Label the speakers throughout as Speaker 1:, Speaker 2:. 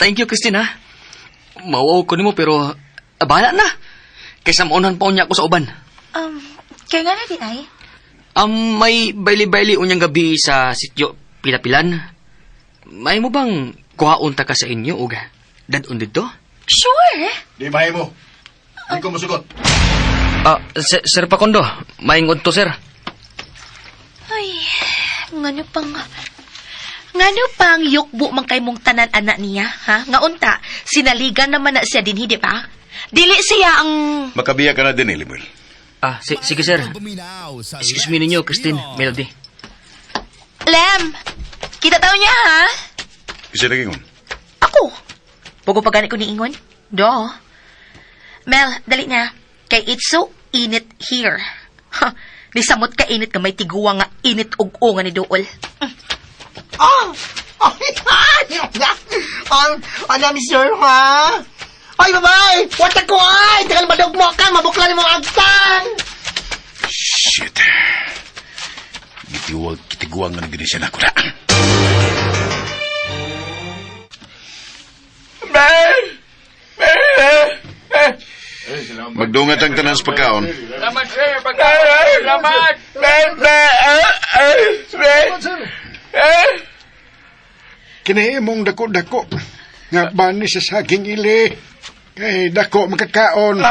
Speaker 1: Thank you, Christine, ha? Mauaw ko nimo pero bahala na. Kaysa maunan pa unya ko sa uban.
Speaker 2: Kaya nga na di ay?
Speaker 1: May baili-baili unyang gabi sa sityo Pilapilan. May mo bang kuhaon ta ka sa inyo, uga? Dadun dito?
Speaker 2: Sure.
Speaker 3: Di bahay mo. Di ko masugot.
Speaker 1: Sir Pacondo, maingod to, sir.
Speaker 2: Ay, ngano pang yukbo man kay mong tanan anak niya, ha? Nga unta, sinaligan naman na siya din, hindi pa? Dili siya ang...
Speaker 3: Makabiya ka na din, Limuel.
Speaker 1: Sige, sir. Excuse me ninyo, Christine, Melody.
Speaker 2: Lem, kita tao niya, ha?
Speaker 3: Kasi naging
Speaker 2: Ako. Pugo pa gani ko ni Ingon. Do. Mel, dali na. Kay it's so init here. Ha, di samot ka init ka may tiguwa nga init ug-o nga ni Dool.
Speaker 4: Ano, sir, ha? Ay, babay! What ako, ay! Tagal madugmo ka! Mabukla ni mong agtan!
Speaker 3: Shit. Kitiguang nga naginisyan ako na. Magdungat ang tanan sa pagkaon.
Speaker 5: Salamat, sir. Pagkaon. Salamat.
Speaker 6: Kinahimong dako-dako. Nga ba ni sa saging ili? Kay dako makakaon.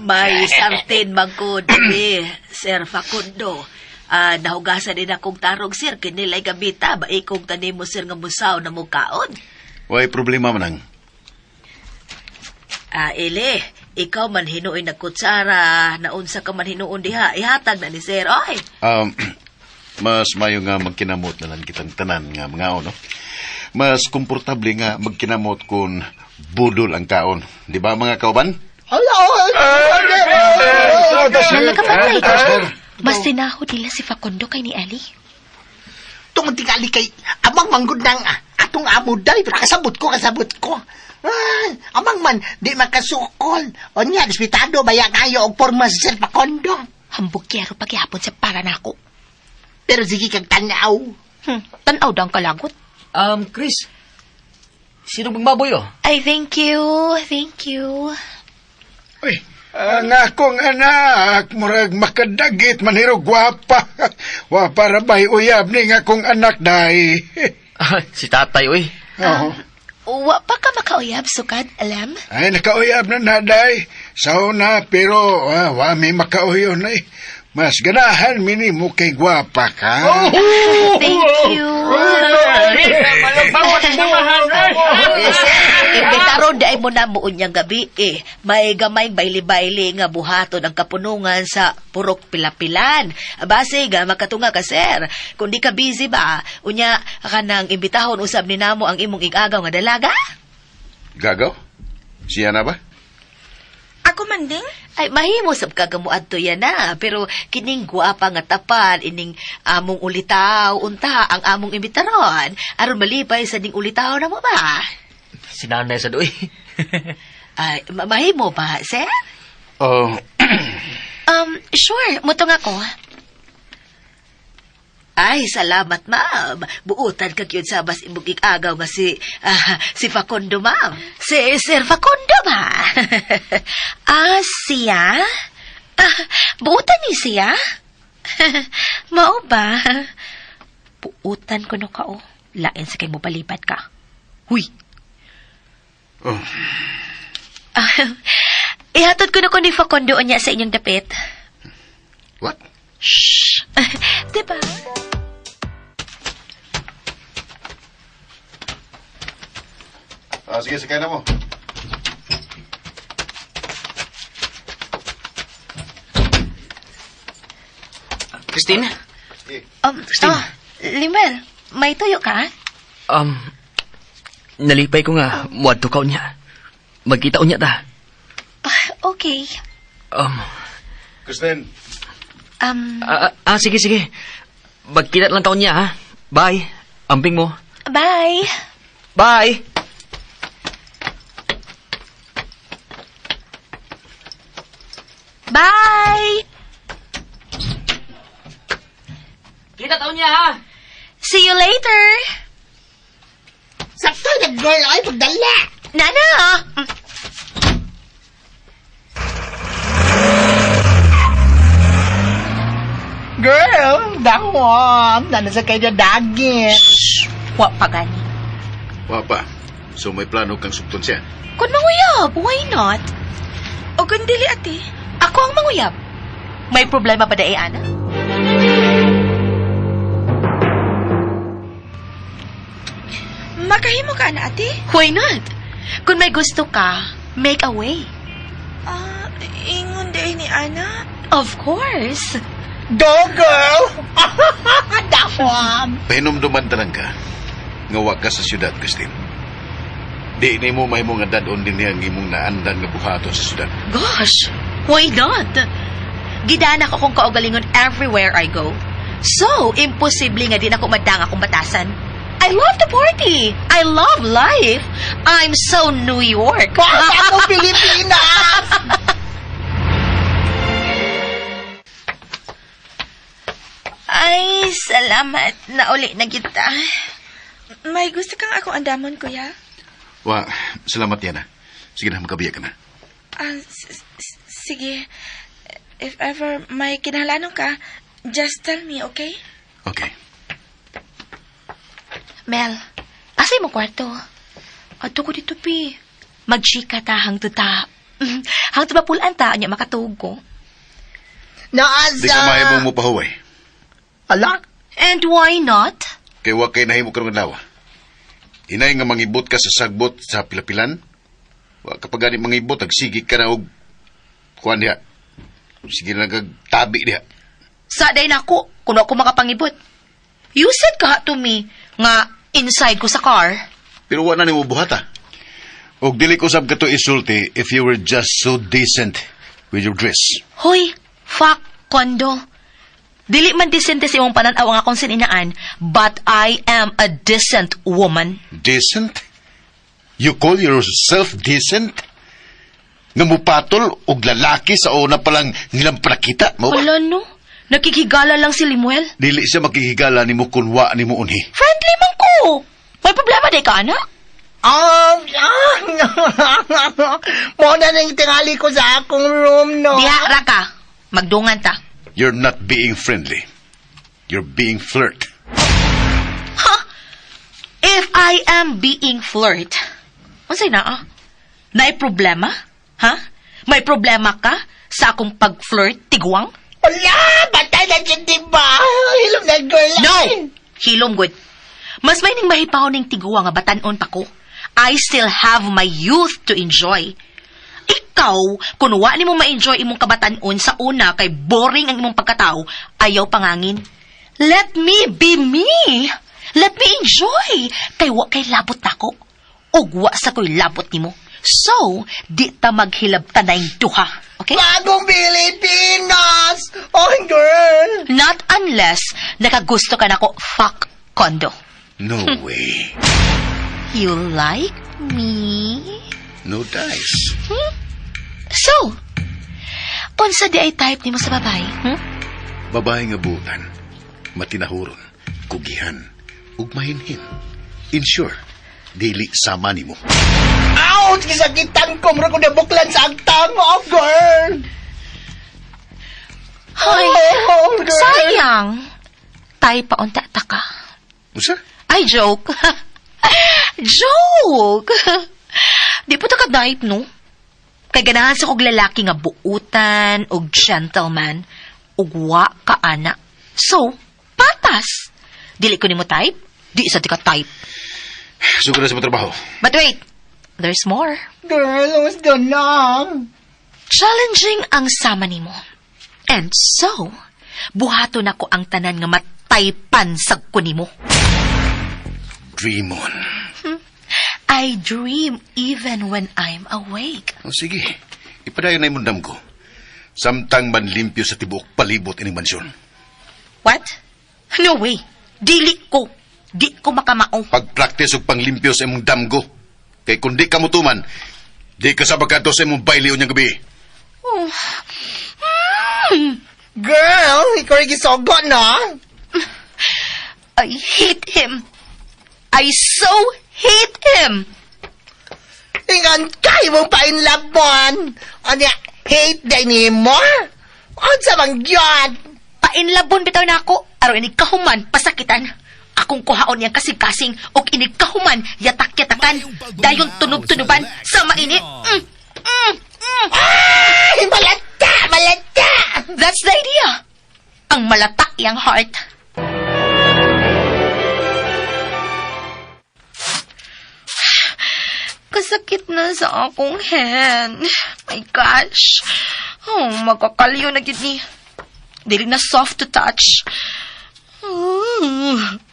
Speaker 2: May something magkod, Sir Facundo. Nahugasan din akong tarong, sir. Kinilay gabita. Ba ikong tanim mo, sir, nga musaw na mukaon?
Speaker 3: Way problema manang.
Speaker 2: Ele, ikaw man hinuoy nagkutsara, naunsa ka man hinuon diha, ihatag na ni sir, oy.
Speaker 3: Mas mayo nga magkinamot na lang kitang tanan nga mga no? Mas komportable nga magkinamot kung budol ang kaon. Di ba mga kauban?
Speaker 2: Nakapatay ka. Mas tinaho nila si Facundo kay ni Ali.
Speaker 4: Tungod tingali kay amang manggod ng atong amo day, pero kasabot ko. Amang man, di makasukol. O niya, dispitado, baya kayo og porma sa Sir Pacondo.
Speaker 2: Hambog kero paghihapon sa para nako.
Speaker 4: Pero sige kang tanaw.
Speaker 2: Tanaw daw ang kalagot.
Speaker 1: Chris. Sino bang baboy, oh?
Speaker 2: Ay, thank you.
Speaker 6: Uy, ang akong anak, murag makadagit, manhiro gwapa. Wa para ba'y uyab ni nga akong anak, day.
Speaker 1: Si tatay, uy.
Speaker 2: Wa pa ka makauyab, sukad, alam?
Speaker 6: Ay, nakauyab na naday. Sauna, pero wa may makauyon ay. Mas ganahan mini mo kay gwapa ka.
Speaker 2: Thank you. Imbitaron dahil mo na muon niyang gabi May gamay baili-baili nga buhaton ang kapunungan sa Purok Pilapilan. Base nga makatunga ka, sir. Kung di ka busy ba, unya ka nang imbitahon usab ni namo ang imong igagaw nga dalaga?
Speaker 3: Gagaw? Siya na ba?
Speaker 2: Ako man ding? Ay, mahimo sab kagamuad to yan na. Pero kining guwapa nga tapan, ining among ulitaw, unta ang among imbitaron. Aron malipay sa ding ulitaw na mo ba?
Speaker 1: Sinanay sa doy.
Speaker 2: Ay, mahimo ba, sir? Sure. Mutong ako. Ay, salamat, ma'am. Buutan ka yun sa bas imugig agaw nga si Facundo, ma'am. Si Sir Facundo, ba? Siya? Buutan ni siya? Mao ba? Buutan ko no ka, Lain sa kay mo palipat ka. Huy. Ihatod ko na ko ni Facundo niya sa inyong dapit.
Speaker 3: What?
Speaker 2: Shh. Diba?
Speaker 3: Sige, sakay na mo.
Speaker 1: Christine?
Speaker 2: Christine. Limel, may tuyo ka?
Speaker 1: Nalipay ko nga, muad to ka unya. Magkita unya ta.
Speaker 2: Okay.
Speaker 3: Christine.
Speaker 1: Sige. Magkita lang taon niya, ha? Bye. Amping mo.
Speaker 2: Bye.
Speaker 1: Bye.
Speaker 2: Bye.
Speaker 1: Kita taon niya, ha?
Speaker 2: See you later.
Speaker 4: Sakto, girl. Ay, pagdala.
Speaker 2: Nana!
Speaker 4: Girl, dahom. Nanasa kayo na dagit.
Speaker 2: Wa pa gani.
Speaker 3: Wa pa. So may plano kang sugton siya.
Speaker 2: Kung manguyab, why not?
Speaker 7: O kung dili, ate.
Speaker 2: Ako ang manguyab. May problema ba dae, Ana?
Speaker 7: Makahimo ka na, ate?
Speaker 2: Why not? Kung may gusto ka, make a way.
Speaker 7: Ingon din ni Ana.
Speaker 2: Of course.
Speaker 4: Do, girl. Dahom.
Speaker 3: Pahinumduman talang ka. Ngawa ka sa syudad, Christine. Di ni mo may mga dadon din niyang imong naandan nga buhaton sa syudad.
Speaker 2: Gosh, why not? Gidana ko kung kaugalingon everywhere I go. So, imposible nga din ako madang akong batasan. I love the party. I love life. I'm so New York.
Speaker 4: Ako, Pilipinas.
Speaker 2: Ay, salamat na uli na kita.
Speaker 7: May gusto kang akong andamon, kuya?
Speaker 3: Wa, salamat yan, ha. Sige na, magkabiya ka na.
Speaker 7: Sige. If ever may kinahalanon ka, just tell me, okay?
Speaker 3: Okay.
Speaker 2: Mel, asay mo kwarto? Ato ko dito, pi. Magchika ta, hangto ta. Hangto mapulaan ta, anya makatuog ko.
Speaker 3: Di ka mahimong mo pahuway.
Speaker 4: Ala?
Speaker 2: And why not?
Speaker 3: Kay wa kay nahimo karong adlaw. Inay nga mangibot ka sa sagbot sa pilapilan. Wa kapag gani mangibot, agsigi ka na og kuan diha. Sige na kag tabi diha.
Speaker 2: Sa day nako, kuno ako makapangibot. You said ka to me nga inside ko sa car.
Speaker 3: Pero wa na nimo buhata. Og dili ko sab kato isulti if you were just so decent with your dress.
Speaker 2: Hoy, fuck, Kondo. Dili man decente si imong pananaw ang akong sininaan, but I am a decent woman.
Speaker 3: Decent? You call yourself decent? Nga mupatol og lalaki sa una palang nilang prakita mo ba?
Speaker 2: Wala no, nakikigala lang si Limuel.
Speaker 3: Dili siya makikigala ni mo kun wa ni mo unhi.
Speaker 2: Friendly man ko. May problema day ka, anak?
Speaker 4: Mo na nang tingali ko sa akong room, no?
Speaker 2: Diha ra ka. Magdungan ta.
Speaker 3: You're not being friendly. You're being flirt.
Speaker 2: Huh? If I am being flirt, unsay na Naay problema? Ha? May problema ka sa akong pag-flirt, tiguang?
Speaker 4: Wala! Batay na dyan, diba? Hilom na girl.
Speaker 2: No! Hilom good. Mas may ning mahipaw ning tiguang nga batanon pa ko. I still have my youth to enjoy. Ikaw, kung wa ni mo ma-enjoy imong kabatanon sa una kay boring ang imong pagkatao, ayaw pangangin. Let me be me. Let me enjoy. Kay wa kay labot nako. Og wa sa ko'y labot nimo. So, di ta maghilab tanay duha. Okay?
Speaker 4: Bagong Pilipinas! Oh, girl!
Speaker 2: Not unless nakagusto ka nako, fuck, Kondo.
Speaker 3: No way.
Speaker 2: You like me?
Speaker 3: No dice.
Speaker 2: So, unsa di ay type nimo sa babae?
Speaker 3: Babae nga butan, matinahuron, kugihan, ug mahinhin. In short, dili sama nimo.
Speaker 4: Ouch! Kisakitan ko. Mura ko nabuklan sa agtang. Oh, girl!
Speaker 2: Hoy,
Speaker 4: Oh, girl!
Speaker 2: sayang. Tay pa unta ta ka.
Speaker 3: Usa?
Speaker 2: Ay, joke. Joke. Di po ta ka-dive, no? Kay ganahan sa kog lalaki nga buutan og gentleman ug wa ka ana. So, patas. Dili ko nimo type, di sa ti ka type.
Speaker 3: Sugod na sa trabaho.
Speaker 2: But wait, there's more.
Speaker 4: Girl, what's the lang?
Speaker 2: Challenging ang sama nimo. And so, buhaton ako ang tanan nga mataypan sa kunimo.
Speaker 3: Dream on.
Speaker 2: I dream even when I'm awake.
Speaker 3: O sige, ipadayon na yung mundam ko. Samtang manlimpyo sa tibuok palibot ining mansyon.
Speaker 2: What? No way. Dili ko. Di ko makamao.
Speaker 3: Pag-practice og panglimpyo sa imong damgo. Kay kung di ka mutuman, di ka sa bagado sa imong baile unyang gabi.
Speaker 4: Girl, ikaw rin gisogo, no?
Speaker 2: I hate him. I so hate him.
Speaker 4: Ingon kay mo pa in love mon. Anya, hate day ni mo? Unsa bang gyud?
Speaker 2: Painlabon bitaw na ako. Aron inig kahuman, pasakitan. Akong kuhaon niyang kasing-kasing o inig kahuman, yatak-yatakan. Dayon tunob-tunuban sa mainit.
Speaker 4: Ay, malata! Malata!
Speaker 2: That's the idea. Ang malatak yang heart. Kasakit na sa akong hand. My gosh. Oh, magkakaliw na gid ni. Dili na soft to touch.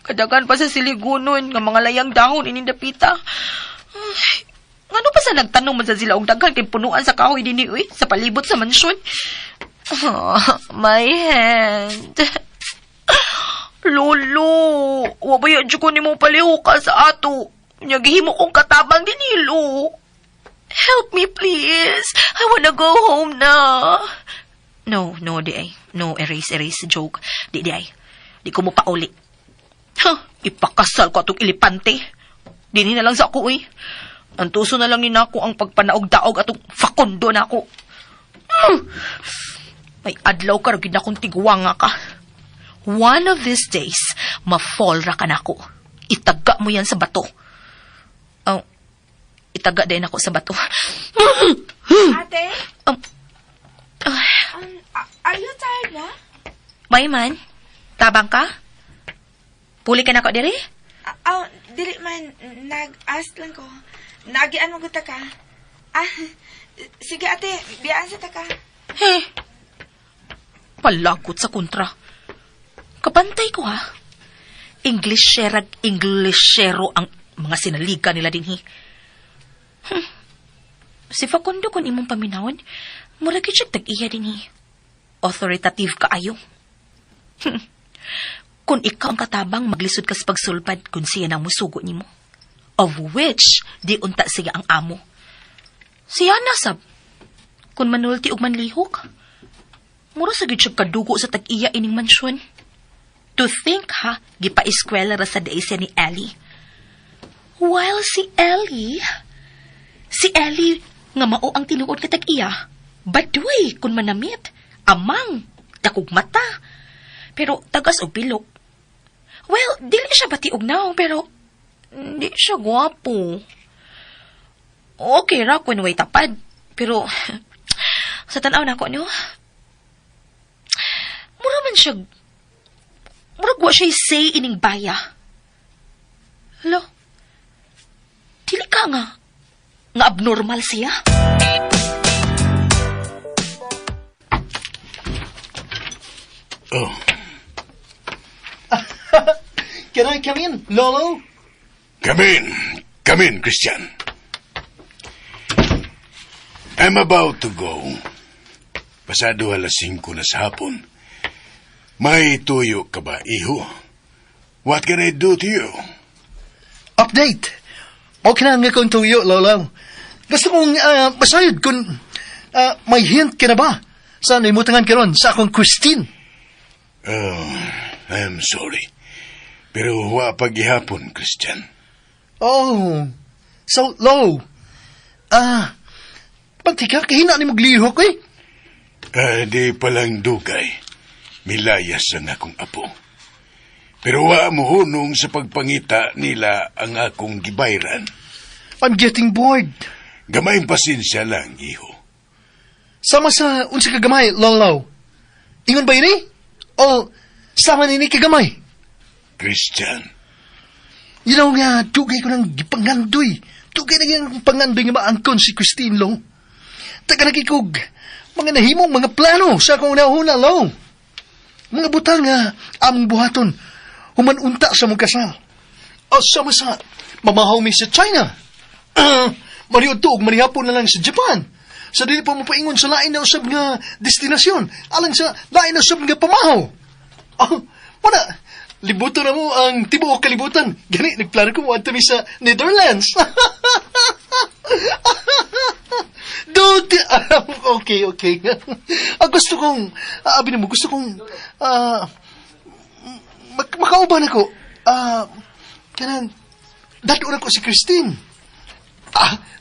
Speaker 2: Kadagan pa sa siligunon nga mga layang dahon inindapita. Ngano pa sa nagtanong man sa sila og daghan kay punuan sa kahoy dinhi uy sa palibot sa mansyon. My hand. Lolo, wa ba yun ko ni mo palihuka sa ato? Nya gihimo kong katabang dinilo. Help me please. I wanna go home na. No, di ay. No, erase, joke. Di ay. Di ko mo pauli. Ipakasal ko atong ilipante. Dini na lang sa ako, uy. Antuso na lang ni nako ang pagpanaog-daog atong fakondo na ako. May adlaw ka, ragid na kong tiguwanga ka. One of these days, ma-fall ra ka na ako. Itaga mo yan sa bato. Oh, itaga din ako sa bato.
Speaker 7: Ate? Are you tired na?
Speaker 2: May man, tabang ka? Puli ka na ko diri?
Speaker 7: Dili man, nag-ask lang ko. Nagian mo guta ka. Sige ate, biyaan sa taka.
Speaker 2: Hey, palagot sa kontra. Kapantay ko ha. Englishero ang mga sinaliga nila dinhi. Si Facundo kung imong paminawon, murag siya tag-iya dinhi. Authoritative ka ayo. Kung ikaw ang katabang, maglisod ka sa pagsulpad kung siya nang musugo nimo. Of which, di unta siya ang amo. Siya nasab. Kung manulti og manlihok, mura sa gid siya kadugo sa tag-iya ining mansyon. To think ha, gipa-eskwela ra sa day siya ni Ellie. While si Ellie nga mao ang tinuod ka tag-iya, baduy kung manamit, amang, dakog mata, pero tagas og bilog. Well, dili siya batiog naong, pero hindi siya gwapo. Okay ra kung way tapad, pero sa tanaw na ko, no? Mura man siya, murag wa siya say ining baya. Hello? Dili ka nga abnormal siya.
Speaker 3: Oh.
Speaker 4: Can I come in, Lolo?
Speaker 3: Come in, Christian. I'm about to go. Pasado 5:00 na sa hapon. May tuyo ka ba, iho? What can I do to you?
Speaker 4: Update. Okay na nga kong tuyo, Lolo. Gusto kong masayod kung may hint ka na ba sa naimutangan ka ron sa akong Christine.
Speaker 3: Oh, I'm sorry. Pero wa paghihapon, Christian.
Speaker 4: Oh, so low. Pagtika, kahina ni maglihok eh.
Speaker 3: Di palang dugay. Milayas ang akong apo. Pero wa mo hunong sa pagpangita nila ang akong gibayran.
Speaker 4: I'm getting bored.
Speaker 3: Gamayng pasensya lang, iho.
Speaker 4: Sama sa unsa kagamay, Lolo. Ingon ba ini? O sama nini kagamay?
Speaker 3: Christian.
Speaker 4: You know nga, dugay ko ng gipangandoy. Dugay na yung pangandoy nga maangkon si Christine, Lo. Taga nakikog, mga nahimong mga plano sa akong nahuna, Lo. Mga butang nga among buhaton, humanunta sa mong kasal. O sama sa mamahaw mi sa China. Maniod to, manihapon na lang sa Japan. Sa dili pa mapaingon sa lain na usab nga destinasyon, alang sa lain na usab nga pamahaw. Wala, libuto na mo ang tibuok kalibutan. Gani, nagplano ko mo mi sa Netherlands. Dude, okay. Gusto kong, abin mo, gusto kong, makauban ako. Kanan,
Speaker 8: Dado na ko si Christine.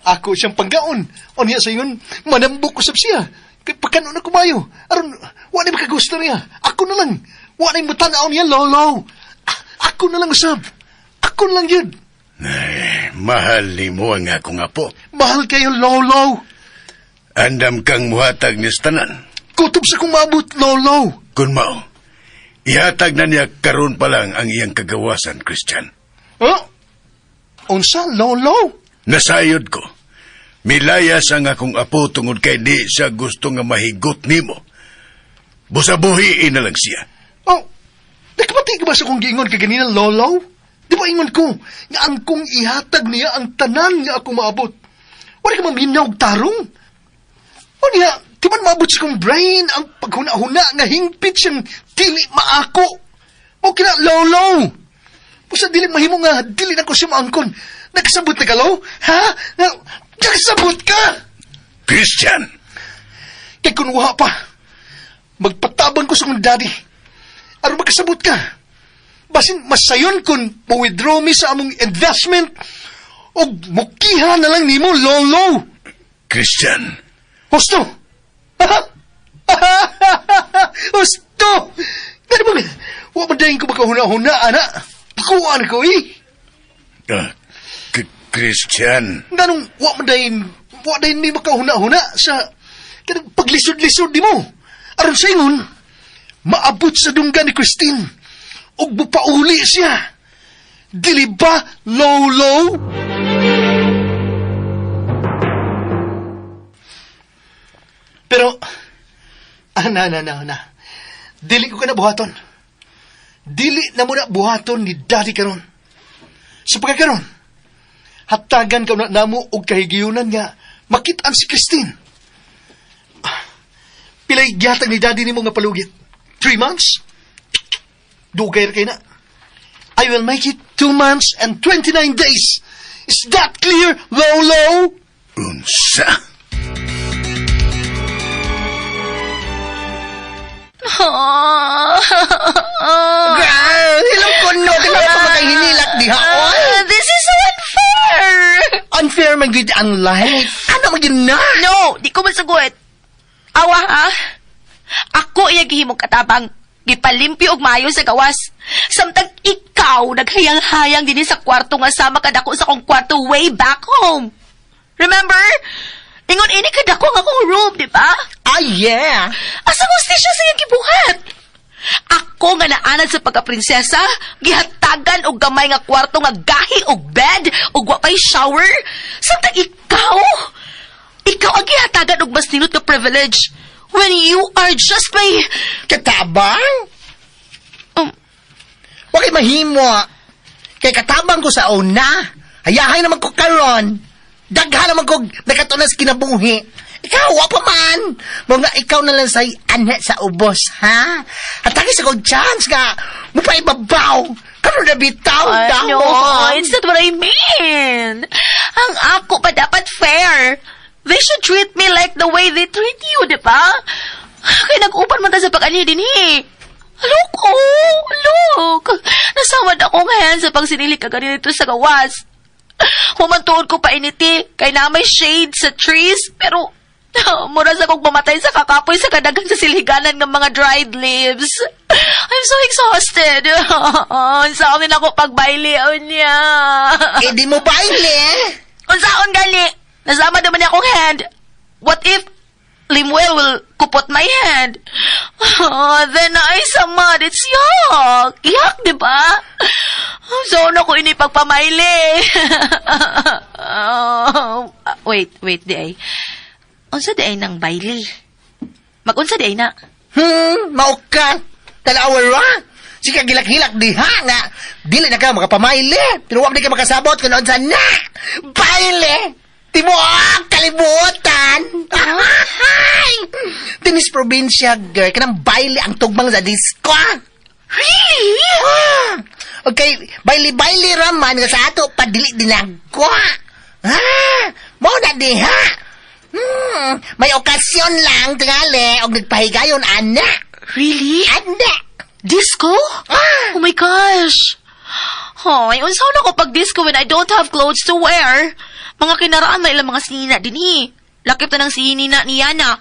Speaker 8: Ako siyang panggaon. O niya sa yun, manambok ko sab siya. Kay pagkano na kumayo. Aron, wala ba kagusto niya? Ako na lang. Wala yung matanaw niya, lolo. Ako na lang usab. Ako na lang yun.
Speaker 6: Ay, mahal ni mo ang akong apo.
Speaker 8: Mahal kayo, lolo.
Speaker 6: Andam kang muhatag ni tanan.
Speaker 8: Kutob sa kong maabot, lolo.
Speaker 6: Kun mao, ihatag na niya karon pa lang ang iyang kagawasan, Christian.
Speaker 8: Huh? Unsa, lolo?
Speaker 6: Nasayod ko. Milayas ang akong apo tungod kay di siya gusto nga mahigot nimo. Busabuhiin na lang siya.
Speaker 8: Oh, nakapati ka ba sa kong giingon kay ganina, lolo? Di ba ingon ko, nga ang kong ihatag niya ang tanan nga ako maabot. Wala ka maminaw tarong. O niya, di man maabot sa kong brain ang paghuna-huna nga hingpit siyang dili maako. O kina, lolo. Pusa dili mahimo nga, dili na ko siya maangkon. Nagkasabot na ka, lo? Ha? Nagkasabot ka!
Speaker 6: Christian!
Speaker 8: Kay kunwa pa, magpatabang ko sa kong daddy. Aron magkasabot ka. Basin masayon kung ma-withdraw mi sa among investment o mukiha na lang nimo, lolo.
Speaker 6: Christian!
Speaker 8: Husto! Husto! Gano ba? Huwag madahin ko makahuna-huna, anak. Pakuhaan ko,
Speaker 6: Christian.
Speaker 8: Ganong huwag madahin mi makahuna-huna sa kanang paglisod-lisod di mo. Aron sa ingon, maabot sa dungga ni Christine o bupauli siya. Dili ba, lolo? Pero, na. Dili ko ka na buhaton. Dili na mo na buhaton ni daddy karon. Sa pagkakaroon, hatagan ka na namo og kahigiyunan nga makitaan si Christine. Pilay gihatag ni daddy nimo nga palugit. 3 months? Dugay ra kay na. I will make it 2 months and 29 days. Is that clear, lolo?
Speaker 6: Unsa?
Speaker 4: Hilong kuno, di ba pa makahinilat diha?
Speaker 2: This is so unfair!
Speaker 4: Unfair man gud ang life. Ano man yun na?
Speaker 2: No, di ko masagot. Awa, ha? Ako iya gihimong katabang. Gipalimpyo og maayo sa gawas. Samtang ikaw naghayang-hayang din sa kwarto nga sama kadako sa akong kwarto way back home. Remember? Ingon ini kadako nga akong room, di ba?
Speaker 4: Yeah.
Speaker 2: Asa hostisya sa iyang gibuhat? Ako nga naanad sa pagkaprinsesa, gihatagan og gamay nga kwarto nga gahi og bed og wa pay shower. Samtang ikaw ang gihatagan og mas ninot nga privilege when you are just my...
Speaker 4: Katabang? Wakit mahimo. Kay katabang ko sa una. Hayahay naman ko karon. Daghan naman ko nakatunas kinabuhi. Ikaw, pa man. Mga ikaw na lang say anak sa ubos, ha? Hatagi sa kong chance nga. Mupaibabaw. Karoon na bitaw.
Speaker 2: No, it's not what I mean. Ang ako pa dapat fair. They should treat me like the way they treat you, di ba? Kaya nag-upan man ta sa pag-ani din, Look, nasamad ako ngayon sa pagsinili ka ganito sa gawas. Humantuod ko pa initi, kay na may shade sa trees, pero mura sa kong mamatay sa kakapoy sa kadagang sa siliganan ng mga dried leaves. I'm so exhausted. Unsaon din ako pagbaili niya.
Speaker 4: Di mo baile?
Speaker 2: Unsaon gali? Nasama naman niya akong hand. What if Limuel will kupot my hand? Then I samad. It's yuck. Yuck, di ba? So, ako ini pagpamaili. Wait, di ay. Unsa di ay nang baili? Mag-unsa di ay na?
Speaker 4: Mauka. Talawara. Sika gilak-hilak diha nga. Dili na ka makapamaili. Pero wag di ka makasabot kung unsa na. Baile. Timo, kalibutan! Tinis probinsya, girl. Kanang baile ang tugmang sa disco.
Speaker 2: Really?
Speaker 4: Okay, baile-baile raman nga sa ato, padili dinagwa. Mau na diha. May okasyon lang, tingali, og nagpahigayon, anak.
Speaker 2: Really?
Speaker 4: Anak.
Speaker 2: Disco? Oh my gosh.
Speaker 7: Hoy, unsaw na ko pag-disco when I don't have clothes to wear? Mga kinaraan na ilang mga sinina din Lakip na ng sinina ni Yana.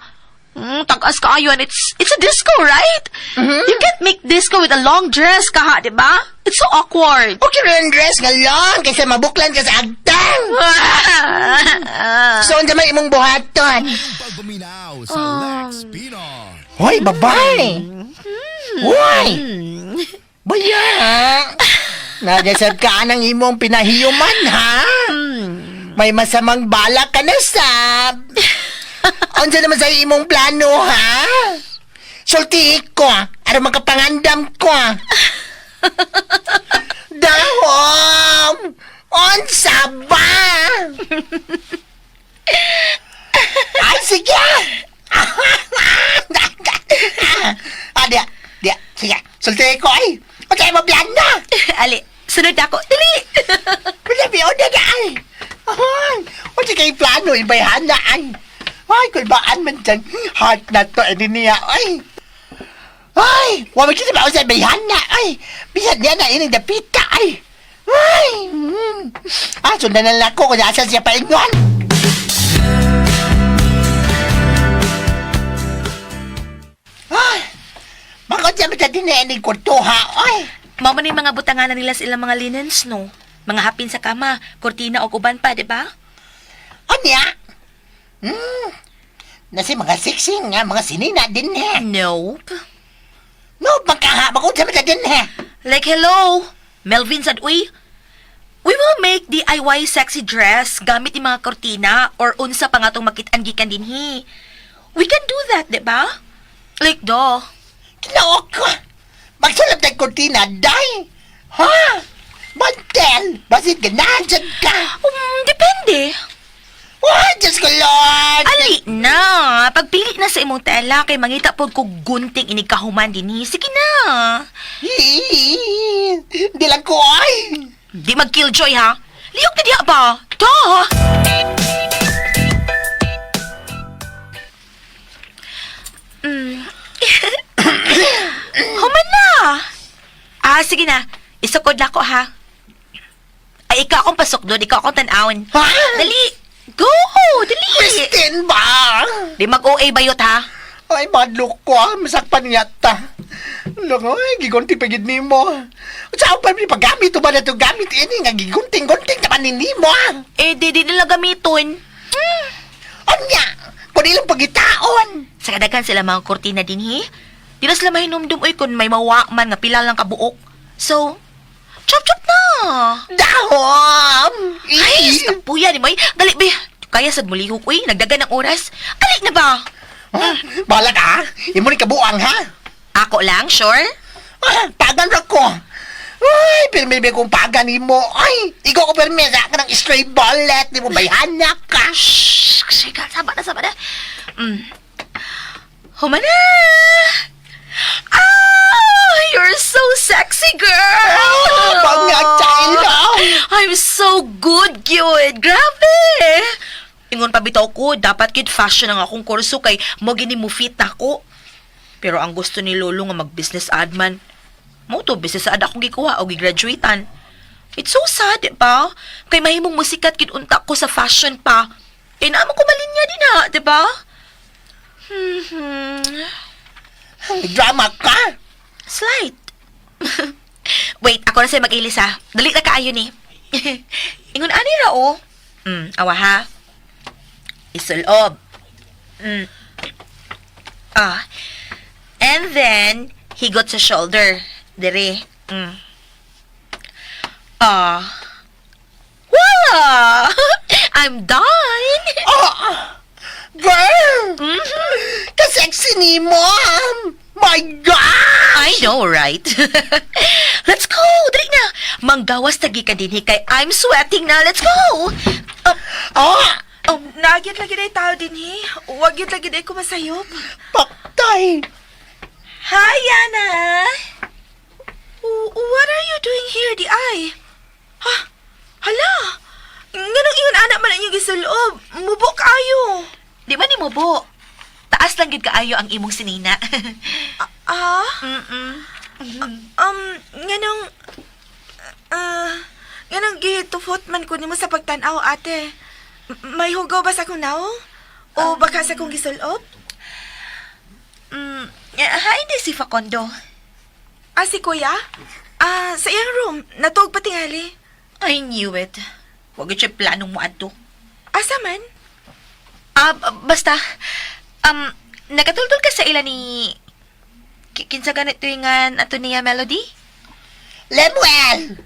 Speaker 7: Tagas kaayo and it's a disco, right? You can't make disco with a long dress kaha, di ba? It's so awkward.
Speaker 4: Okay rin dress nga lang, kaysa mabuklan ka sa agtang. So, ang may imong buhaton.
Speaker 9: Pagbuminaw sa Lex Pinoy.
Speaker 4: Hoy, babae! Hoy! Baya! Nagasad ka ng imong pinahiyuman, ha? May masamang balak ka na, Sab. Unsa naman sa imong plano, ha? Sulti ko, aram makapangandam ko. Dahom! Unsa ba? Ay, sige! Dia, sige. Sulti ko, ay. Unsa imong plano?
Speaker 7: Ali, sunod ako. Dali!
Speaker 4: Pinabi, o na ay. Ay, unsa kay plano, ibayhan na, ay. Ay, kung baan man dyan, heart na to, niya, ay. Ay, wala kita ba sa bayhan na, ay. Bisan niya na ining dapita, ay. Ay, sundan na lang ako kung nasa siya paingon. Ay, bakit siya matati na ining kurto, ha, ay.
Speaker 7: Mama ni mga butanganan nila sa ilang mga linens, no? Mga hapin sa kama, kortina o kuban pa, di ba?
Speaker 4: Anya? Nasi mga siksing nga, mga sinina din, he.
Speaker 7: Nope.
Speaker 4: No, magkaha, makunsa mo din, he.
Speaker 7: Like, hello, Melvin said, we will make DIY sexy dress gamit yung mga kortina or unsa pa nga itong makit-anggikan din, he. We can do that, di ba? Like,
Speaker 4: Kinoo ko. Magsulap ng kortina, day. Ha? Mantel, basit ganahan ka.
Speaker 7: Depende.
Speaker 4: Oh, Diyos ko, Lord.
Speaker 7: Ali na. Pagpili na sa imong tela, kay mangita po ko gunting inikahuman din, he. Sige na.
Speaker 4: Di lang ko, ay.
Speaker 7: Di mag-killjoy, ha? Liyok na diya ba? Duh! Human na! Sige na. Isukod na ko, ha? Ay, ikaw akong pasok doon. Ikaw akong tanawin.
Speaker 4: Ha?
Speaker 7: Dali! Go! Dali!
Speaker 4: Christine ba?
Speaker 7: Di mag-OA bayot, ha?
Speaker 4: Ay, madlok ko, masakpan yata. Langoy, gigunti pagid ni mo. Saan pa may paggamit o ba na ito gamit ini nga gigunting-gunting naman ni mo?
Speaker 7: Di nila gamiton.
Speaker 4: Anya, kung ilang pagitaon.
Speaker 7: Sa kadagan sila mga kortina din, he? Di na sila mahinumdum, kung may mawakman nga pila lang kabuok. So, chop-chop na!
Speaker 4: Dahom!
Speaker 7: Ay, puya ni May. Dali, be. Kaya sad mulihok, nagdagan ng oras. Alik na ba?
Speaker 4: Bahala ka, imo ni kabuang, ha?
Speaker 7: Ako lang, sure?
Speaker 4: Pagan ra ko. Ay, pirmi kong pagan ni mo. Ay, ikaw ko permesa ka ng stray bullet. Di mo bayhana ka.
Speaker 7: Shhh! Sige, saba na. Humana! You're so sexy, girl!
Speaker 4: Mga child!
Speaker 7: I'm so good. Grabe! Ingon pa bitaw ko, dapat kid fashion ang akong kurso kay mo gini mo fit ako. Pero ang gusto ni Lolo nga mag-business adman, mo to business ad akong gikuha o gigraduatean. It's so sad, di ba? Kay mahimong musikat kid unta ko sa fashion pa. Kay naman ko malinya din ha, di ba?
Speaker 4: Drama ka?
Speaker 7: Slight. Wait, ako na sa'yo mag-ilis ha. Dali na kaayo ni. Ingon ani ra o. Awa ha. Isulob. And then, higot sa shoulder. Dere. Voila! I'm done!
Speaker 4: Girl! Ka-sexy ni mo! My God!
Speaker 7: I know, right? Let's go! Dali na! Manggawas tagi ka din kay I'm sweating na. Let's go!
Speaker 10: Nagyat lagi na tao din, he. Huwag yun lagi na kumasayop.
Speaker 4: Paktay!
Speaker 10: Hi, Yana! What are you doing here, di ay? Ha? Hala! Ganong iyon anak man ang iyong gisuloob. Mubo kayo.
Speaker 7: Di ba ni Mubo? Taas lang gid kaayo ang imong sinina.
Speaker 10: Ganong... Ganang gitufot man ko nimo sa pagtanaw, ate. May hugaw ba sa akong naong? O baka sa akong gisulop?
Speaker 7: Hi, di si Facundo.
Speaker 10: Si kuya? Sa iyang room, natuog pa tingali.
Speaker 7: I knew it. Huwag siya planong mo ato.
Speaker 10: Asa man?
Speaker 7: Basta, nakatultol ka sa ila ni... Kinsa ganit tuwingan ato niya Melody?
Speaker 4: Lemuel!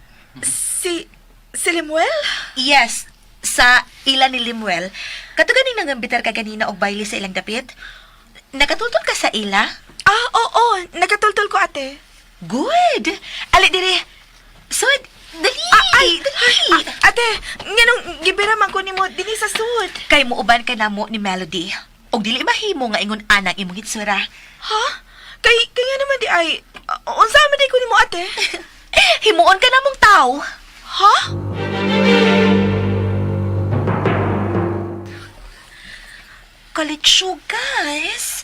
Speaker 10: Si Lemuel?
Speaker 7: Yes, sa ila ni Lemuel. Kato ganing nangambitar ka ganina og baile sa ilang dapit. Nakatultol ka sa ila?
Speaker 10: Oo, nakatultol ko, ate.
Speaker 7: Good! Ali dire. So, dali! Dali!
Speaker 10: Ate, nganong gibira man ko nimo dinhi sa sud.
Speaker 7: Kay mo uban ka na mo ni Melody. Og dili mahimo nga ingon anang imong gitsura.
Speaker 10: Ha? Kay nga naman di ay, unsa man di ko nimo, ate?
Speaker 7: Himuon ka na mong tao.
Speaker 10: Ha?
Speaker 7: Kalitsyo, guys.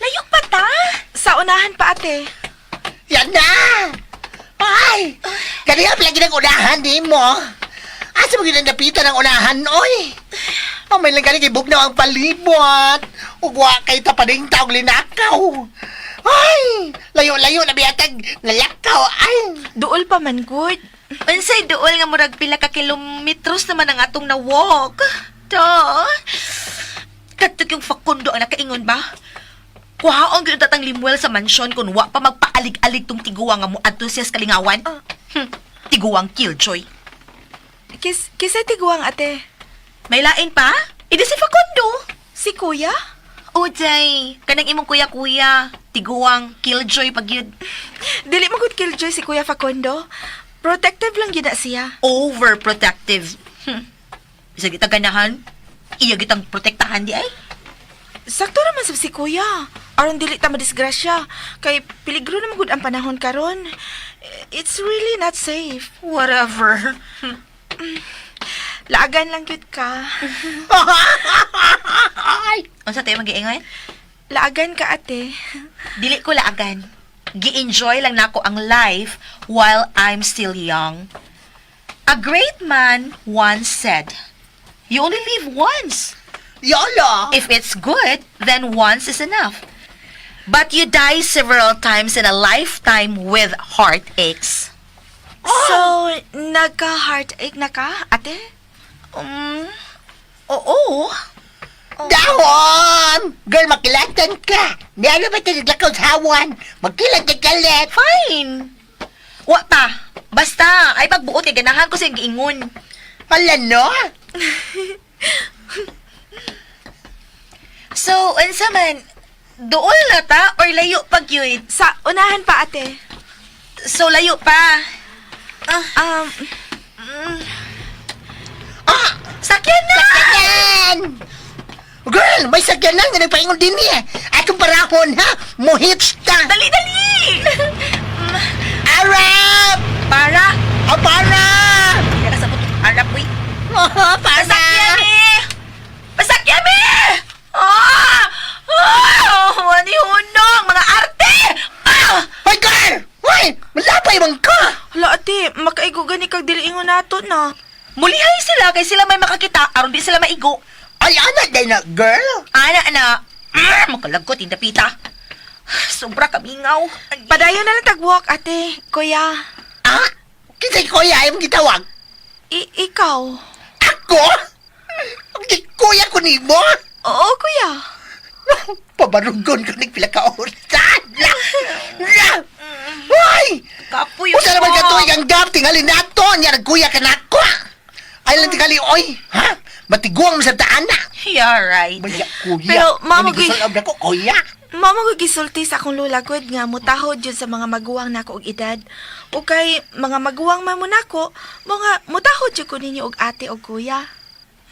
Speaker 7: Layo pa ta.
Speaker 10: Sa unahan pa, ate.
Speaker 4: Yan na! Ay! Kanina pala ginang unahan, di mo. Asa mo ginandapitan ang unahan, oy? Mamay lang galing ibog na ang palibot. Ugwa kay tapading taong linakaw. Ay! Layo-layo na biyatag nalakaw, ay!
Speaker 10: Duol pa man, good.
Speaker 7: Unsay duol nga murag pila ka kilometros naman ang atong na-walk. To. Katog yung Facundo ang nakaingon ba? Kuhaon gyud tatang Lemuel sa mansyon kung wa pa magpaalig-alig tong tiguang nga mo adto siya sa kalingawan. Tiguang killjoy.
Speaker 10: Kisay tiguang, ate.
Speaker 7: May lain pa? Idi si Facundo.
Speaker 10: Si kuya?
Speaker 7: Uday, kanang imong kuya-kuya, tiguang killjoy pag yun.
Speaker 10: Dili mo gud killjoy si Kuya Facundo. Protective lang gid na siya.
Speaker 7: Overprotective. Bisa kita ganahan, iya gitang protektahan di ay.
Speaker 10: Sakto naman sab si kuya. Aron dili ta madisgrasya. Kay peligro na magud ang panahon karon. It's really not safe.
Speaker 7: Whatever.
Speaker 10: Laagan lang gyud ka.
Speaker 7: Unsa tayo mag-iingon?
Speaker 10: Laagan ka, ate.
Speaker 7: Dili ko laagan. Gi-enjoy lang nako ang life while I'm still young. A great man once said, "You only live once.
Speaker 4: Yolo!
Speaker 7: If it's good, then once is enough. But you die several times in a lifetime with heartaches."
Speaker 10: So, nagka-heartache na ka, ate?
Speaker 7: Oo.
Speaker 4: Dahon! Girl, makilatan ka. Di ano ba ito naglakaw sa hawan? Magkilat ka galit.
Speaker 7: Fine. Wa pa. Basta, ay pagbuot kay ganahan ko sa giingon.
Speaker 4: Hala, no?
Speaker 7: So, unsa man, dool na ta or layo pag yun?
Speaker 10: Sa unahan pa, ate.
Speaker 7: So, layo pa. Sakyan na!
Speaker 4: Sakyanan! Girl, may sakyanan nga nagpaingon din niya. Atong parahon, ha? Mohits ka.
Speaker 7: Dali!
Speaker 4: Arab!
Speaker 7: Para!
Speaker 4: Para!
Speaker 7: Kaya sa puto, Arab, uy.
Speaker 4: Para!
Speaker 7: Pasakyan eh! Pasakyan eh! Wani hunong, mga arte!
Speaker 4: Hoy, girl! Hoy! Malapay bang ka?
Speaker 10: Hala, ate, makaigo gani kag dili ingon nato na.
Speaker 7: Mulihay sila kay sila may makakita aron di sila maigo.
Speaker 4: Ay, anak day na, girl.
Speaker 7: Ana. Makalagkot, indapita. Sobra kamingaw.
Speaker 10: Padayon na lang tagwalk, ate. Kuya.
Speaker 4: Ah? Kisay kuya ay mong gitawag?
Speaker 10: Ikaw?
Speaker 4: Ako? Ang di kuya ko ni mo?
Speaker 10: Oo, kuya.
Speaker 4: Pabarugon ko ni pila ka oras. Hoy!
Speaker 7: Kapoy
Speaker 4: Usa naman ka tuig ang gap tingali nato niya nagkuya ka nako. Ay lang tingali oy, ha? Matiguang mo sa taana.
Speaker 7: You're right.
Speaker 4: Maya kuya.
Speaker 10: Pero, mama,
Speaker 4: Nagisulob na ko kuya.
Speaker 10: Mama ko gisulti sa akong lula gud nga mutahod yun sa mga maguwang nako og edad. O kay mga maguwang man mo nako, mga mutahod yun ko ninyo og ate og kuya.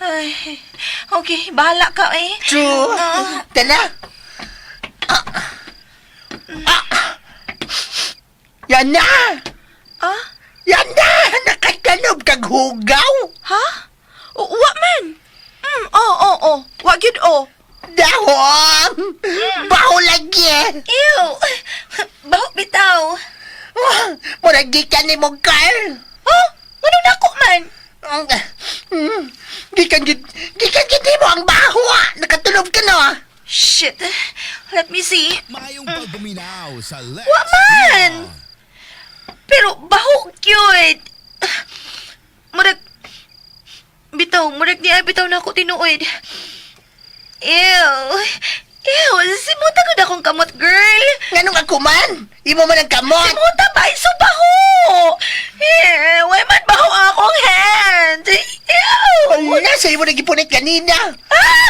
Speaker 7: Ay, okay, bahala ka eh.
Speaker 4: True. Tala. Yan na!
Speaker 10: Ah?
Speaker 4: Yan na! Nakatanob kag hugaw!
Speaker 10: Ha? Wa man. Oo. Wa gyud o.
Speaker 4: Dahon! Baho lagi!
Speaker 7: Ew! Baho bitaw.
Speaker 4: Murag gikan ni mo, Carl!
Speaker 7: Oh,
Speaker 10: Ano nako man?
Speaker 4: Gikan gid mo ang baho, nakatunog ka no.
Speaker 10: Shit. Let me see.
Speaker 9: Mayong pagbuminaw sa Lex
Speaker 10: Waman!
Speaker 9: Pinon.
Speaker 10: Pero baho cute. Murag bitaw na ako tinuod. Ew. Simuta ko na akong kamot, girl.
Speaker 4: Nganong ako man? Imo man ang kamot.
Speaker 10: Simuta ba? So baho. Why man baho akong hand? Ew.
Speaker 4: Wala, sa imo nagipunit kanina.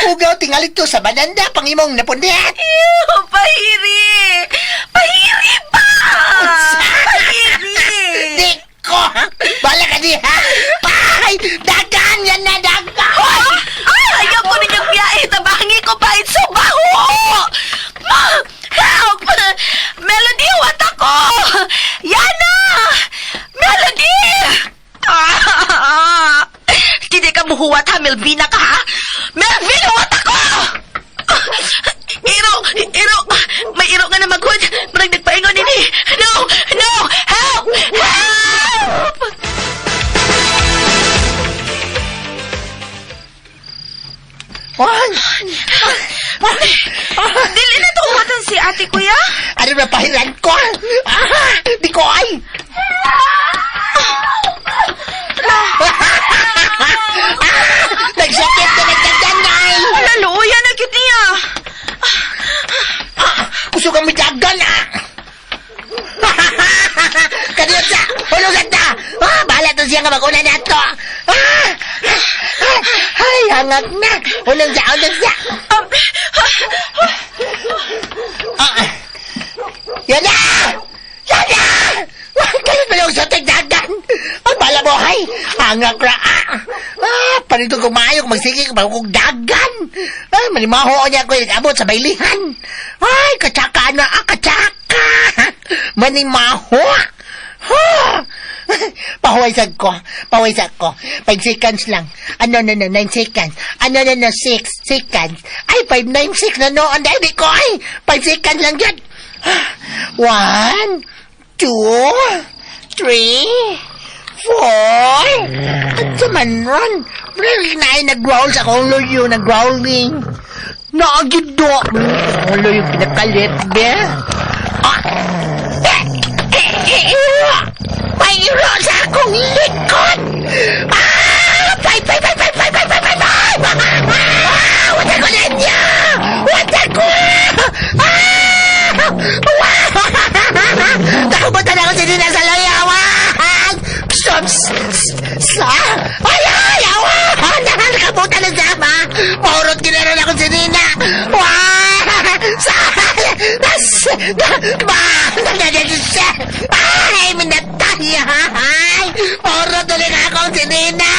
Speaker 4: Ugaw, tingalit ko sa bananda, pangimong napunit.
Speaker 10: Ew, pahiri ba? Pahiri.
Speaker 4: Diko, bala ka di ha? Ay, dagan yan na dagan.
Speaker 10: Ayaw ko ninyong biyahe. Tabangi ko pa. It's so baho. Help! Melody, what ako? Yana! Melody! Hindi ka muhuwat ha, Melvina ka ha? Melvin, huwat ako! Iro! May iro nga na maghud. Marang nagpaingon nini. No! Help! Dili na tuwatan si ate kuya?
Speaker 4: Ano na pahiran ko? Di ko ay. Nagsakit na nagdaganay.
Speaker 10: Alaluya na cute niya.
Speaker 4: Gusto kang midagan Kaniyot sa, hulugan ta. Bahala to siya nga mag-una na to. Ay, hangag na. Hulog sa. Yan na! Kayo pa yung sa tigdagan. Ang bala mo, hay. Hangag na. Panito kumayo, magsigig, magkong dagan. Manimaho niya ko yung abot sa bailihan. Ay, katsaka na, katsaka. Manimaho. Pahuwaysag ko. 5 seconds lang. 9 seconds. 6 seconds. Ay, 596 na noon. Dahil di ko ay. 5 seconds lang yan. 1, 2, 3, 4. At sa man ron. Really na ay nag-growl sa akong loyo. Nag-growling. Naagido. Ang loyo pinakalit, be. May iro sa akong likod! Fight! Wata ko niya! Wata ko! Nakabata na ako si Nina sa layawan! Ayaw! Nakabuta na sama! Maurot ginaroon ako si Nina! Ay, minatay! Maurot ulit ako si Nina!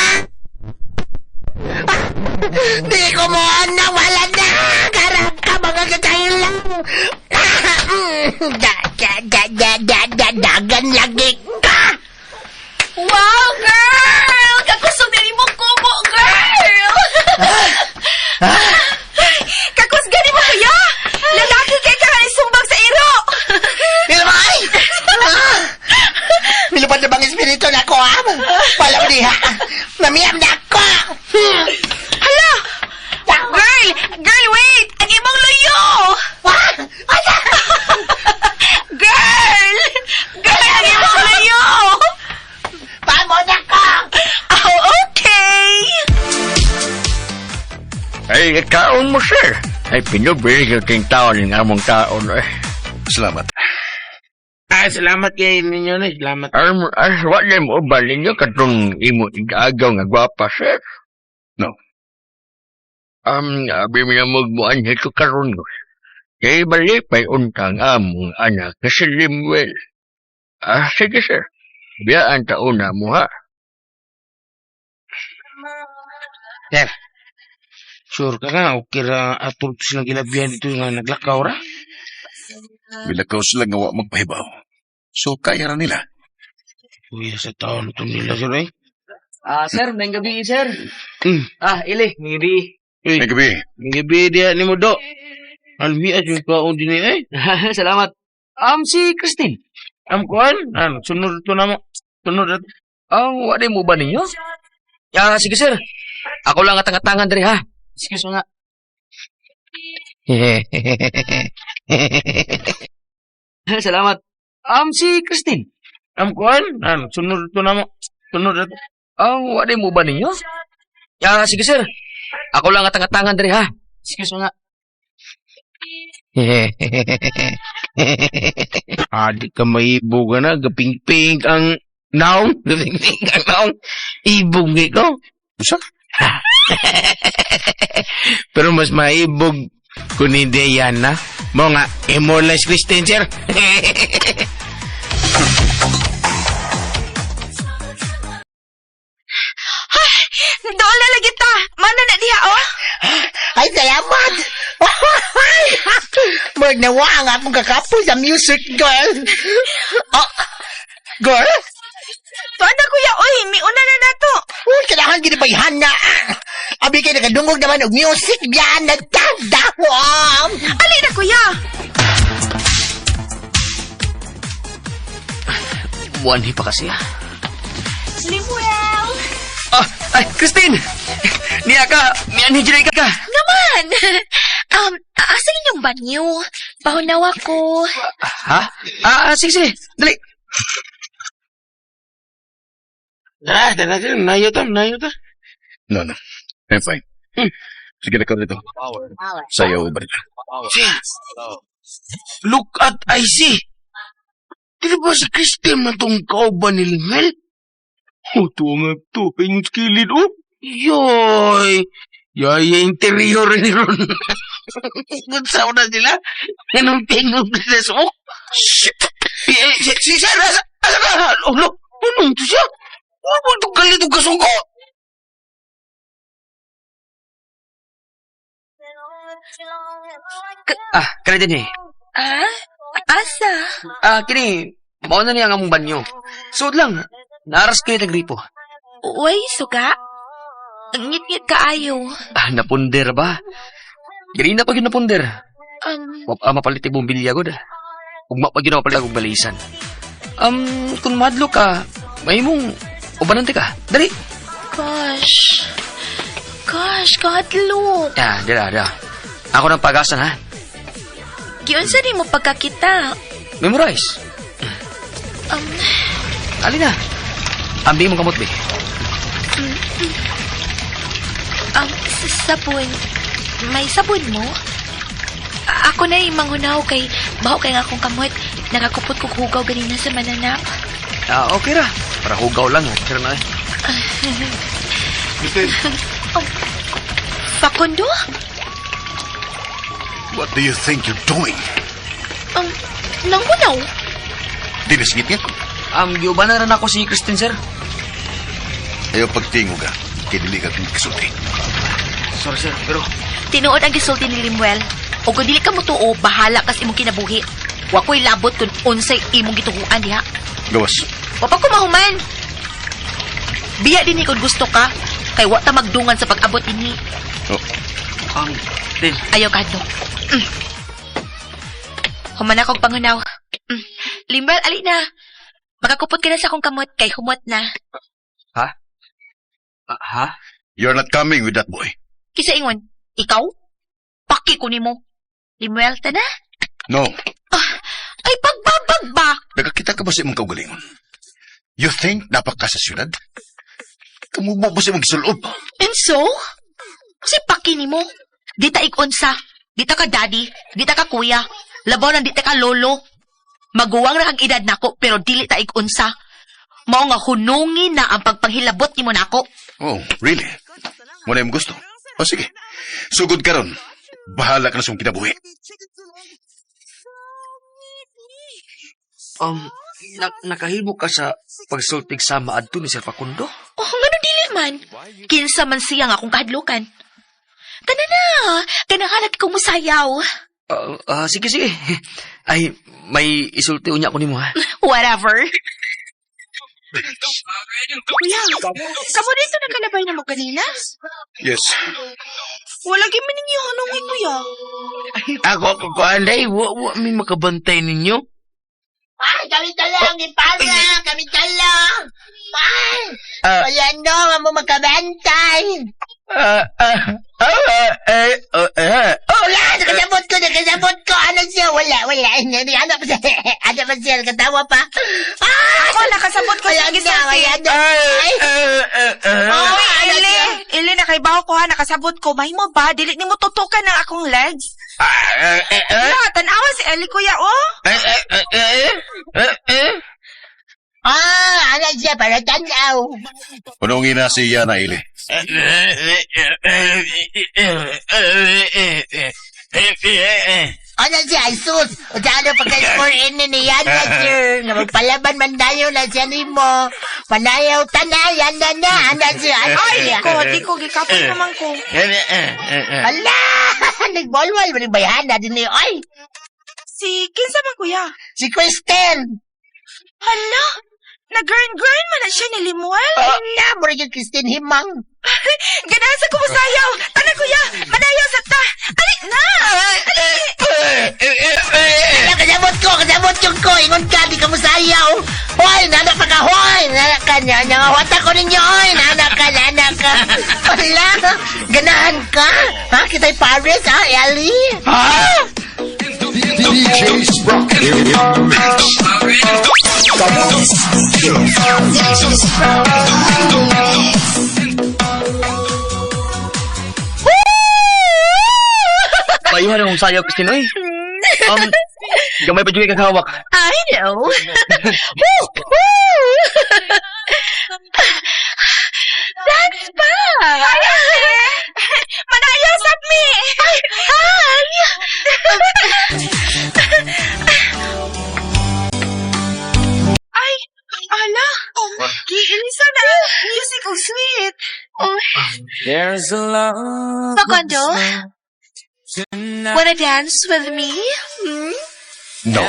Speaker 4: Di ko mo wala na! Karap ka mga katayin lang! Dagan lagi ka!
Speaker 10: Wow, girl! Kakusog na ni mo kumo, girl! Kakus gani mo kaya? Lalaki kay ka nga sumbag sa iro!
Speaker 4: Milmay! Milupad na bang espiritu na ako, ha? Wala mo diha. Namiyam na ako!
Speaker 10: Hala! Girl, wait! Ang ibang luyo! Girl! Ang ibang luyo!
Speaker 4: Pamo na ko!
Speaker 10: Oh, okay!
Speaker 11: Ay, kaon mo, sir. Ay, pinubili ko ting taon ng among taon, eh.
Speaker 3: Salamat.
Speaker 5: Salamat kay ninyo na. Salamat.
Speaker 11: Wala mo ba ninyo katong imo igaagaw nga gwapa, sir?
Speaker 3: No.
Speaker 11: Abi mo na magbuan ito karon ko. Kay bali pa'y untang among anak na si Limuel. Sige, sir. Biyaan taon na mo, ha?
Speaker 5: Sir, sure ka nga, okay ra atol silang ginabihan dito nga naglakaw ra?
Speaker 3: Bilakaw sila nga wa magpahibaw. So, kaya ra nila.
Speaker 5: Uy, sa taon ito nila, sir, eh.
Speaker 1: Sir, may gabi, sir. Ili, may gabi.
Speaker 5: Uy,
Speaker 3: May gabi.
Speaker 5: may gabi dia ni mo, do. Albi, at yung kaon din eh.
Speaker 1: Salamat. Si Christine.
Speaker 5: Kuan, sunod ito na mo. Sunod at
Speaker 1: Ang wala mo ba ninyo? Sige sir. Ako lang atang-atangan diri ha. Excuse mo nga. Salamat. Si Christine.
Speaker 5: Kuan, sunod to na mo. Sunod na to.
Speaker 1: Ang wala mo ba ninyo? Sige sir. Ako lang atang-atangan diri ha. Excuse mo nga.
Speaker 5: Di ka maibog na, gaping-ping ang naong. Gaping-ping ang naong. Ibog ko.
Speaker 3: Usa?
Speaker 5: Pero mas maibog kung hindi yan na. Mo nga, immortalize Christine, sir.
Speaker 10: Dola lagi ta. Mana na diha, oh?
Speaker 4: Ay, salamat! Murag nawa ang akong kakapoy sa music, girl. Oh, girl?
Speaker 10: Tuada kuya, oy, miuna na nato.
Speaker 4: Uy, kailangan ginabayhan na. Abi kayo nakadungog naman og music yan. Nagtandawam.
Speaker 10: Ali na kuya.
Speaker 1: Buwanhi pa kasi
Speaker 10: Limuel.
Speaker 1: Ay, Christine! Niya ka! Miyan hijray ka!
Speaker 10: Naman. Asan inyong banyo? Pahunawa ko.
Speaker 1: Ha? Sige. Dali.
Speaker 5: Dala, nayo ta.
Speaker 3: No. I'm fine. Sige na ka dito. Sayaw ba rin?
Speaker 5: Look at IC. Di ba si Christine na tong kauban ni Limel? Ito nga to. Yung skilid, oh. Yoy. Yaya interior ni Ron. Gunsaw na sila. Ganong tingog na sa oh. Shit. Si Sarah. Asa ka? Oh, look. Anong to siya? Ano itong kalitong kasungko?
Speaker 1: Kani din eh.
Speaker 10: Asa?
Speaker 1: Kini, mauna niya ang among banyo. Suod lang, naaras kayo nagripo.
Speaker 10: Uy, suga. Ngit-ngit kaayo.
Speaker 1: Napunder ba? Ganina pa yun napunder. Mapalit yung bumbilya ko da. Ugma pa yun mapalit akong balisan. Kung madlo ka, may mong ubanante ka. Dali.
Speaker 10: Gosh, kahadlo.
Speaker 1: Dira. Ako ng pag-asa ha.
Speaker 10: Giyon sa ni mo pagkakita.
Speaker 1: Memorize. Alina. Ambi mo kamot, be.
Speaker 10: Sabon. May sabon mo? Ako na yung manghunaw kay baho kay nga akong kamot. Nakakupot ko hugaw ganina sa mananap.
Speaker 1: Okay ra. Para hugaw lang. Pero na eh.
Speaker 3: Christine,
Speaker 10: Facundo?
Speaker 3: what do you think you're doing?
Speaker 10: Nanghunaw?
Speaker 3: Dinisgit niya?
Speaker 1: Giuban na rin ako si Christine, sir.
Speaker 3: Ayaw pagtingo ka. Kaya dili ka kong kasulti.
Speaker 1: Sorry, sir. Pero,
Speaker 10: Tinuod ang gisulti ni Limuel. O kung dili ka mo tuo, bahala kas imong kinabuhi. Wako'y labot kung unsay imong gituhuan diha.
Speaker 3: Gawas.
Speaker 10: Wapa ko mahuman. Biya din kung gusto ka. Kay wa ta magdungan sa pag-abot ini.
Speaker 1: Din.
Speaker 10: Ayaw kadto. Human akong pangunaw. Limuel, ali na. Makakupot ka na sa akong kamot kay humot na.
Speaker 1: Ha?
Speaker 3: You're not coming with that boy.
Speaker 10: Kisa ingon, ikaw? Paki ko nimo. Limuel, tana?
Speaker 3: No.
Speaker 10: Ay, pagbabag ba?
Speaker 3: Nagkakita ka ba sa imong kaugalingon? You think dapat ka sa syudad? Kamubo ba sa imong gisulod?
Speaker 10: And so? Si paki nimo. Di ta ikunsa. Di ta ka daddy. Di ta ka kuya. Labaw lang di ta ka lolo. Maguwang ra ang edad nako pero dili ta ikunsa. Mao nga hunungin na ang pagpanghilabot nimo nako.
Speaker 3: Oh, really? Wala yung gusto? O sige, sugod ka ron. Bahala ka na sa mong kinabuhi.
Speaker 1: Nakahimo ka sa pagsultig sa maadto ni Sir Facundo?
Speaker 10: Oh, ngano dili man? Kinsa man siya nga akong kahadlukan. Kana na, kanahanap kong musayaw.
Speaker 1: Sige. Ay, may isulti unya ko nimo ha.
Speaker 10: Whatever.
Speaker 7: Kuya, kamo dito nakalabay na mo kanina?
Speaker 3: Yes.
Speaker 7: Wala gimin ninyo hanungin, kuya.
Speaker 5: Ako, anday, may makabantay ninyo.
Speaker 4: Ay, kami talang, ipara! Kami talang! Ayan no, mo magkabantay. Wala, nakasabot ko. Ano siya? Wala. Ano pa siya? Ano pa siya? Katawa pa.
Speaker 10: Ako, nakasabot ko siya gisulti. Ili, nakaibaw ko ha, nakasabot ko. May mo ba? Dili ni mo tutukan ng akong legs. Tanawa si Eli, kuya, oh.
Speaker 4: Ano siya? Para tanaw.
Speaker 3: Punongin na siya na ili.
Speaker 4: Ano siya? Sus! O ano pagka-score in niya na, sir? Na magpalaban man tayo na siya ni mo. Panayaw tanayan na. Ano siya?
Speaker 10: Di ko, gikapon naman ko.
Speaker 4: Ala! Nagbolwal, manibayahan na din niyo. Ay!
Speaker 10: Kinsa man, kuya?
Speaker 4: Si Kristen!
Speaker 10: Hala, nag-girn-girn man na siya ni Limuel.
Speaker 4: Mura yung Kristen Himang.
Speaker 10: Ganasa ko masayaw. Tana, kuya, manayaw sa ta. Ali na!
Speaker 4: Kasabot ko. Ingon ka, di ka masayaw. Hoy, nanak pa ka, hoy. Nanak ka niya. Nangawata ko ninyo, hoy. Nanak ka. Wala, ganahan ka. Ha, kita'y Paris, ha, Ellie?
Speaker 9: DJ Sprock in the mix.
Speaker 1: Payuhan akong sayaw, Christine, oy. Gamay pa juga kang hawak.
Speaker 2: I know. That's pa.
Speaker 10: Manayaw sa me. Ay, ala. Giilisa na. Music of sweet.
Speaker 12: There's a love.
Speaker 2: Facundo, wanna dance with me?
Speaker 3: No.